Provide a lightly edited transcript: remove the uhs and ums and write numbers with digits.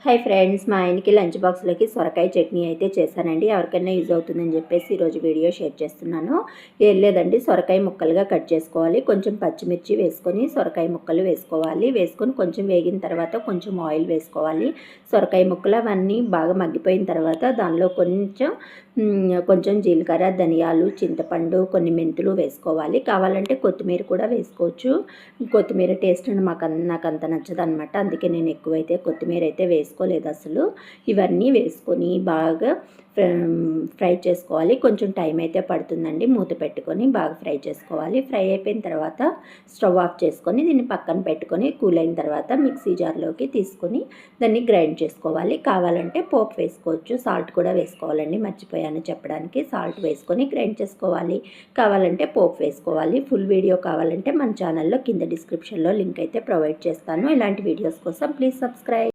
Hi friends, మా ఆయనకి lunch బాక్స్లోకి సొరకాయ చట్నీ అయితే చేశానండి. ఎవరికైనా యూజ్ అవుతుందని చెప్పేసి ఈరోజు వీడియో షేర్ చేస్తున్నాను. ఏం లేదండి, సొరకాయ ముక్కలుగా కట్ చేసుకోవాలి. కొంచెం పచ్చిమిర్చి వేసుకొని సొరకాయ ముక్కలు వేసుకోవాలి. వేసుకొని కొంచెం వేగిన తర్వాత కొంచెం ఆయిల్ వేసుకోవాలి. సొరకాయ ముక్కలు అవన్నీ బాగా మగ్గిపోయిన తర్వాత దానిలో కొంచెం జీలకర్ర, ధనియాలు, చింతపండు, కొన్ని మెంతులు వేసుకోవాలి. కావాలంటే కొత్తిమీర కూడా వేసుకోవచ్చు. కొత్తిమీర టేస్ట్ నాకు అంత నచ్చదనమాట. అందుకే నేను ఎక్కువైతే కొత్తిమీర అయితే వేసుకోలేదు అసలు. ఇవన్నీ వేసుకొని బాగా ఫ్రై చేసుకోవాలి. కొంచెం టైం అయితే పడుతుందండి. మూత పెట్టుకొని బాగా ఫ్రై చేసుకోవాలి. ఫ్రై అయిపోయిన తర్వాత స్టవ్ ఆఫ్ చేసుకొని దీన్ని పక్కన పెట్టుకొని కూల్ అయిన తర్వాత మిక్సీ జార్లోకి తీసుకొని దాన్ని గ్రైండ్ చేసుకోవాలి. కావాలంటే పోపు వేసుకోవచ్చు. సాల్ట్ కూడా వేసుకోవాలండి, మర్చిపోయాను చెప్పడానికి. సాల్ట్ వేసుకొని గ్రైండ్ చేసుకోవాలి. కావాలంటే పోపు వేసుకోవాలి. ఫుల్ వీడియో కావాలంటే మన ఛానల్లో కింద డిస్క్రిప్షన్లో లింక్ అయితే ప్రొవైడ్ చేస్తాను. ఇలాంటి వీడియోస్ కోసం ప్లీజ్ సబ్స్క్రైబ్.